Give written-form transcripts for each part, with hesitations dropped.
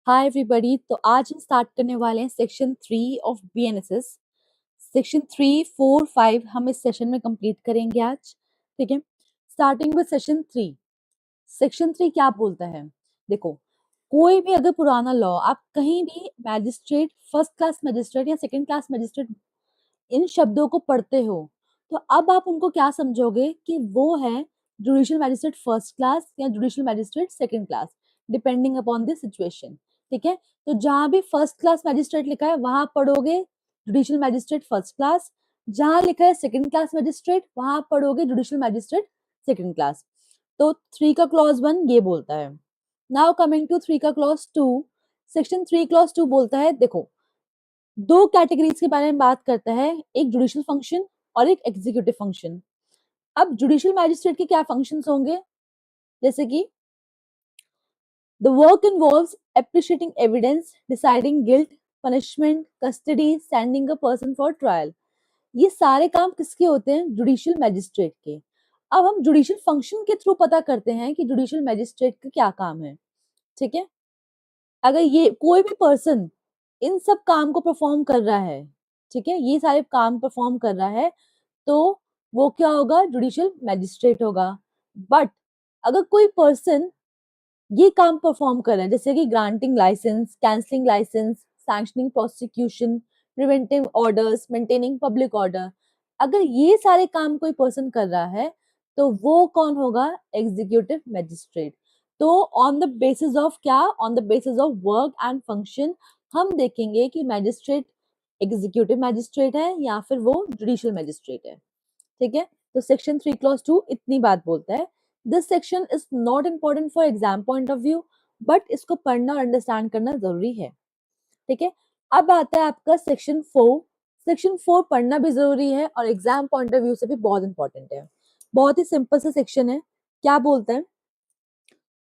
Hi everybody. तो आज हम स्टार्ट करने वाले हैं सेक्शन 3 ऑफ बीएनएसएस। सेक्शन 3, 4, 5 हम इस सेशन में कंप्लीट करेंगे आज। ठीक है, स्टार्टिंग विद सेशन 3। सेक्शन 3 क्या बोलता है? देखो, कोई भी अगर पुराना लॉ आप कहीं भी मैजिस्ट्रेट, फर्स्ट क्लास मैजिस्ट्रेट या सेकंड क्लास मैजिस्ट्रेट इन शब्दों को पढ़ते हो, तो अब आप उनको क्या समझोगे कि वो है जुडिशियल मैजिस्ट्रेट फर्स्ट क्लास या judicial magistrate second class, depending upon the situation. ठीक है, तो जहां भी फर्स्ट क्लास मैजिस्ट्रेट लिखा है वहां पढ़ोगे जुडिशियल मैजिस्ट्रेट फर्स्ट क्लास, जहां लिखा है सेकंड क्लास मैजिस्ट्रेट वहां पढ़ोगे जुडिशियल मैजिस्ट्रेट सेकंड क्लास। तो 3 का क्लॉज 1 ये बोलता है। नाउ कमिंग टू 3 का क्लॉज 2। सेक्शन 3 क्लॉज 2 बोलता है, देखो, दो कैटेगरीज के बारे में बात करता है, एक जुडिशियल फंक्शन और एक एग्जीक्यूटिव फंक्शन। अब जुडिशियल मैजिस्ट्रेट के क्या फंक्शंस होंगे? जैसे कि the work involves appreciating evidence, deciding guilt, punishment, custody, sending a person for trial. ये सारे काम किसके होते हैं? जुडिशियल मैजिस्ट्रेट के। अब हम जुडिशियल फंक्शन के थ्रू पता करते हैं कि जुडिशियल मैजिस्ट्रेट का क्या काम है। ठीक है, अगर ये कोई भी पर्सन इन सब काम को परफॉर्म कर रहा है, ठीक है, ये सारे काम परफॉर्म कर रहा है, तो वो क्या होगा? जुडिशियल मैजिस्ट्रेट होगा। बट अगर कोई पर्सन ये काम परफॉर्म कर रहा है, जैसे कि granting license, cancelling license, sanctioning prosecution, preventive orders, maintaining public order, अगर ये सारे काम कोई पर्सन कर रहा है तो वो कौन होगा? Executive magistrate. तो ऑन द बेसिस ऑफ क्या? On the basis of work and function हम देखेंगे कि मैजिस्ट्रेट एग्जीक्यूटिव मैजिस्ट्रेट है या फिर वो जुडिशियल मैजिस्ट्रेट है। ठीक है, तो सेक्शन 3 क्लॉज 2 इतनी बात बोलता है। This section is not important for exam point of view, but इसको पढ़ना और अंडरस्टैंड करना जरूरी है। ठीक है, अब आता है आपका सेक्शन 4। सेक्शन 4 पढ़ना भी जरूरी है और एग्जाम पॉइंट ऑफ व्यू से भी बहुत इंपॉर्टेंट है। बहुत ही सिंपल सा सेक्शन है। क्या बोलता है?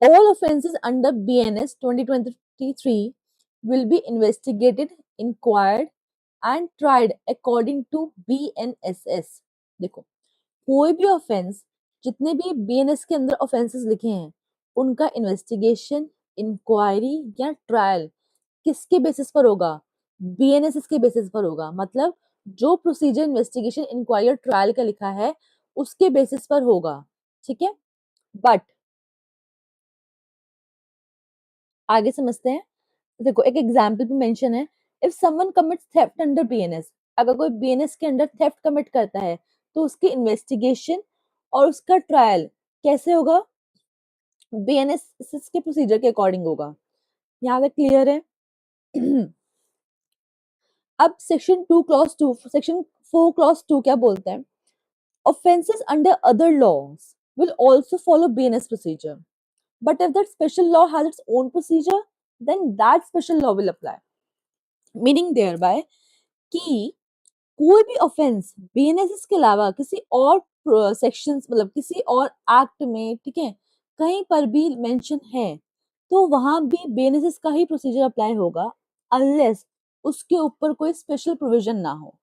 All offences under BNS 2023 will be investigated, inquired and tried according to BNSS। देखो, कोई भी ऑफेंस, जितने भी बीएनएस के अंदर ऑफेंसेस लिखे हैं, उनका इन्वेस्टिगेशन, इंक्वायरी या ट्रायल किसके बेसिस पर होगा? बीएनएसएस के बेसिस पर होगा। मतलब जो प्रोसीजर इन्वेस्टिगेशन, इंक्वायरी और ट्रायल का लिखा है उसके बेसिस पर होगा। ठीक है, बट आगे समझते हैं। देखो, एक एग्जाम्पल भी मेंशन है। If someone commits theft under BNS, अगर कोई बीएनएस के अंडर थेफ्ट कमिट करता है तो उसकी इन्वेस्टिगेशन और उसका ट्रायल कैसे होगा? बीएनएस के प्रोसीजर के अकॉर्डिंग होगा। यहाँ तक क्लियर है? अब सेक्शन 2 क्लॉज 2, सेक्शन 4 क्लॉज 2 क्या बोलते हैं? Offences under other laws will also follow BNS procedure, but if that special law has its own procedure, then that special law will apply, meaning thereby कि कोई भी offence BNSS के अलावा किसी और सेक्शंस, मतलब किसी और एक्ट में, ठीक है, कहीं पर भी मेंशन है तो वहां भी बीएनएसएस का ही प्रोसीजर अप्लाई होगा, अनलेस उसके ऊपर कोई स्पेशल प्रोविजन ना हो।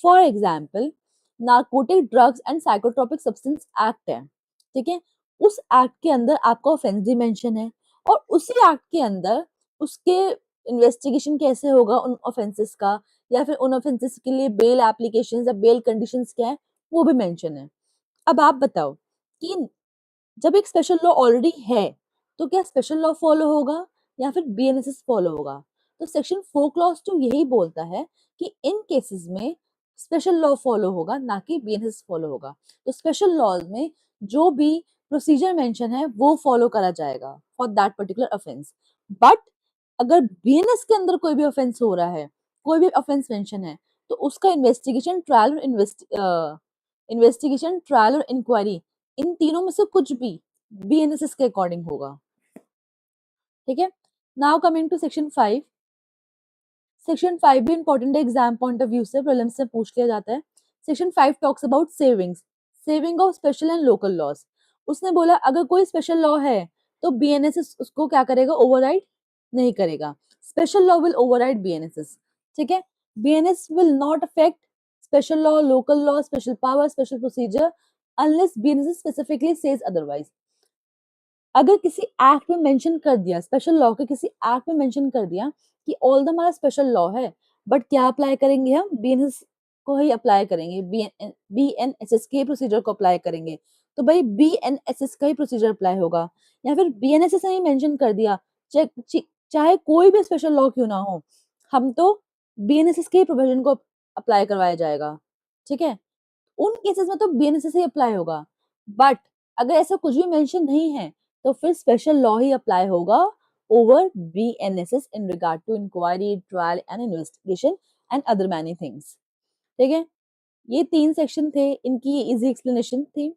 For example, narcotic drugs and psychotropic substance act है, ठीक है, उस एक्ट के अंदर आपका ऑफेंस भी मेंशन है और उसी एक्ट के अंदर उसके इन्वेस्टिगेशन कैसे होगा उन ऑफेंसेस का, या फिर उन ऑफेंसेस के लिए बेल एप्लीकेशंस या बेल कंडीशंस क्या है वो भी मेंशन है। अब आप बताओ कि जब एक स्पेशल लॉ ऑलरेडी है तो क्या स्पेशल लॉ फॉलो होगा या फिर बीएनएसएस फॉलो होगा? तो सेक्शन 4 क्लॉज 2 यही बोलता है कि इन केसेस में स्पेशल लॉ फॉलो होगा, ना कि बीएनएसएस फॉलो होगा। तो स्पेशल लॉज में जो भी प्रोसीजर मेंशन है वो फॉलो करा जाएगा for that particular offence. But अगर बीएनएस के अंदर कोई भी ऑफेंस हो रहा है, कोई भी ऑफेंस मेंशन है, तो उसका इन्वेस्टिगेशन, ट्रायल और इंक्वायरी, इन तीनों में से कुछ भी बीएनएसएस के अकॉर्डिंग होगा। ठीक है, now coming to section 5। Section 5 भी इंपॉर्टेंट है, एग्जाम पॉइंट ऑफ व्यू से प्रीलिम्स से पूछ लिया जाता है। Section 5 talks about savings, saving of special and local laws. उसने बोला अगर कोई स्पेशल लॉ है तो बीएनएसएस उसको क्या करेगा? ओवरराइड नहीं करेगा। Special law will override BNSS. ठीक है, BNS will not affect special law, local law, special power, special procedure unless BNS specifically says otherwise। अगर किसी एक्ट में मेंशन कर दिया, स्पेशल लॉ के किसी एक्ट में मेंशन कर दिया कि ऑल द हमारा स्पेशल लॉ है, बट क्या अप्लाई करेंगे हम? बीएनएस को ही अप्लाई करेंगे, बीएनएसएस के प्रोसीजर को अप्लाई करेंगे। तो भाई बीएनएसएस का ही प्रोसीजर अप्लाई होगा। या फिर बीएनएसएस ने ही मेंशन कर दिया, चाहे कोई भी स्पेशल लॉ क्यों ना हो, हम तो बीएनएसएस के प्रोविजन को अप्लाई करवाया जाएगा। ठीक है, उन केसेस में तो बीएनएसएस ही अप्लाई होगा। बट अगर ऐसा कुछ भी मेंशन नहीं है, तो फिर स्पेशल लॉ ही अप्लाई होगा over BNSS in regard to inquiry, trial and investigation and other many things. ठीक है, ये 3 सेक्शन थे, इनकी इजी एक्सप्लेनेशन थी।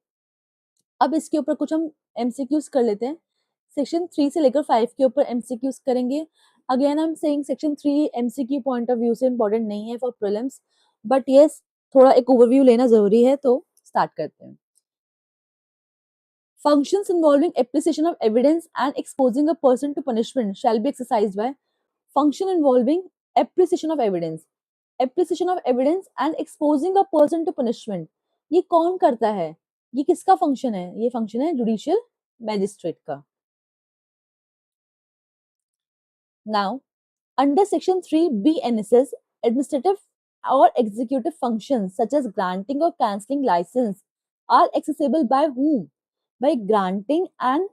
अब इसके ऊपर कुछ हम एमसीक्यूज कर लेते हैं। सेक्शन 3 से लेकर 5 के ऊपर एमसीक्यूज करेंगे। Again I am saying section 3 MCQ point of view से इंपॉर्टेंट नहीं है फॉर प्रीलिम्स, बट यस थोड़ा एक ओवरव्यू लेना जरूरी है, तो स्टार्ट करते हैं। Functions involving appreciation of evidence and exposing a person to punishment shall be exercised by function involving appreciation of evidence, appreciation of evidence and exposing a person to punishment। ये कौन करता है? ये किसका फंक्शन है? ये फंक्शन है judicial magistrate का। Now, under section 3 BNSS, administrative or executive functions such as granting or cancelling license are accessible by whom? By granting and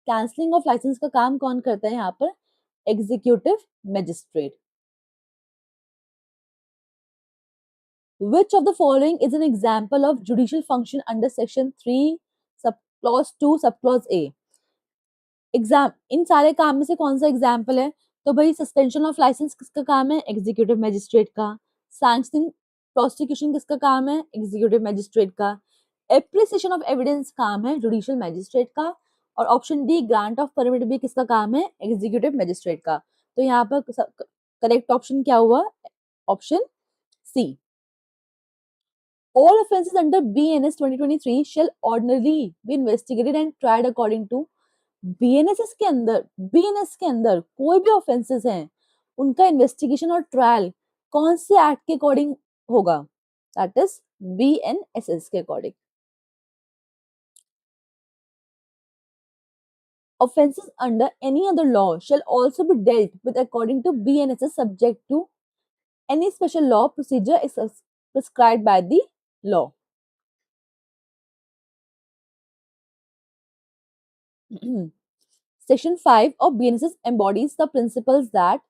cancelling of license का काम कौन करता है यहाँ पर? Executive magistrate. Which of the following is an example of judicial function under section 3 sub clause 2 sub clause A? Exam, इन सारे काम में से कौन सा एग्जाम्पल है? तो भाई सस्पेंशन ऑफ लाइसेंस किसका काम है? एग्जीक्यूटिव मैजिस्ट्रेट का। सैंक्शनिंग प्रोसिक्यूशन किसका काम है? एग्जीक्यूटिव मैजिस्ट्रेट का। एप्रिसिएशन ऑफ एविडेंस काम है जुडिशियल मैजिस्ट्रेट का। और option D grant of permit भी किसका काम है? एग्जीक्यूटिव मैजिस्ट्रेट का। तो यहाँ पर करेक्ट ऑप्शन क्या हुआ? Option C. All offences under BNS 2023 shall ordinarily be investigated and tried according to BNSS के अंदर, बीएनएस के अंदर कोई भी ऑफेंसेस हैं, उनका इन्वेस्टिगेशन और ट्रायल कौन से एक्ट के अकॉर्डिंग होगा? दैट इज बीएनएसएस के according. Offences under any other law shall also be dealt with according to BNSS subject to any special law procedure is prescribed by the law. Section 5 of BNSS embodies the principles that,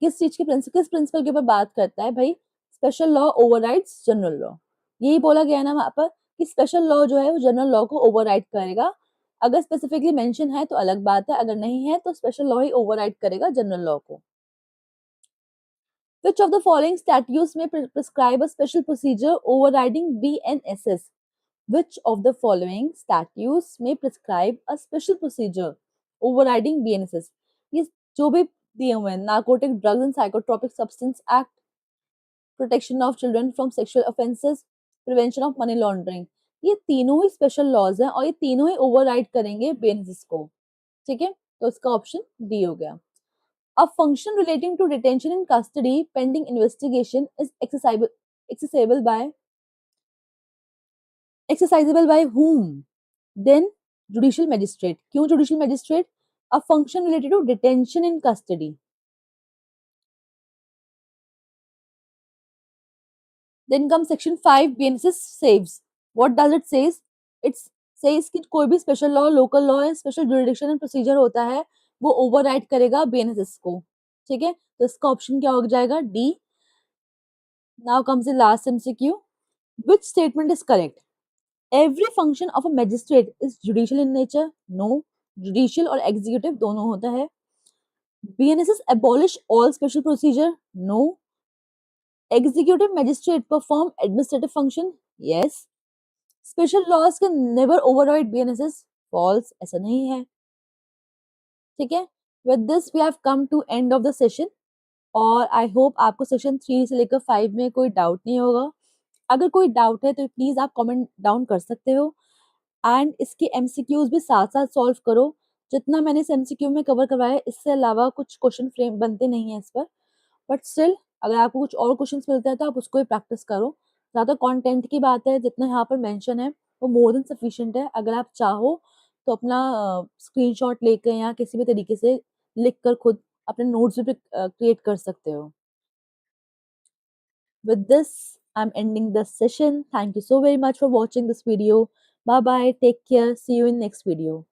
किस चीज के किस principal के ऊपर बात करता है भाई? Special law overrides general law. यही बोला गया ना वहां पर कि स्पेशल लॉ जो है वो जनरल लॉ को ओवरराइड करेगा। अगर स्पेसिफिकली मेंशन है तो अलग बात है, अगर नहीं है तो स्पेशल लॉ ही ओवरराइड करेगा जनरल लॉ को। Which of the following statutes may prescribe a special procedure overriding BNSS? Which of the following statutes may prescribe a special procedure overriding BNSS? ये जो भी दिए हुए हैं, narcotic drugs and psychotropic substance act, protection of children from sexual offences, prevention of money laundering, ये तीनों ही special laws हैं और ये तीनों ही ओवरराइड करेंगे बीएनएसएस को। ठीक है, तो इसका ऑप्शन डी हो गया। A function relating to detention in custody pending investigation is exercisable by whom? Then judicial magistrate। क्यों judicial magistrate? A function related to detention in custody। Then comes section 5 BNSS saves। What does it says? It says कि कोई भी special law, local law या special jurisdiction and procedure होता है वो override करेगा BNSS को। ठीक है, तो इसका ऑप्शन क्या हो जाएगा? D. Now comes the last MCQ. Which statement is correct? Every function of a magistrate is judicial in nature? No. Judicial और executive दोनों होता है। BNSS abolish all special procedure? No. Executive magistrate perform administrative function? Yes. Special laws can never override BNSS? False, ऐसा नहीं है। ठीक है, with this we have come to end of the session और I hope आपको section 3 से लेकर 5 में कोई डाउट नहीं होगा। अगर कोई डाउट है तो प्लीज आप कमेंट डाउन कर सकते हो एंड इसके एमसीक्यूज भी साथ साथ सॉल्व करो। जितना मैंने इस एमसीक्यू में कवर करवाया है इससे अलावा कुछ क्वेश्चन फ्रेम बनते नहीं है इस पर, बट स्टिल अगर आपको कुछ और क्वेश्चंस मिलते हैं तो आप उसको ही प्रैक्टिस करो। ज़्यादा कंटेंट की बात है, जितना यहाँ पर मेंशन है वो मोर देन सफिशिएंट है। अगर आप चाहो तो अपना स्क्रीनशॉट लेके या किसी भी तरीके से लिख कर खुद अपने नोट्स भी क्रिएट कर सकते हो। With this, I'm ending this session. Thank you so very much for watching this video. Bye bye. Take care. See you in next video.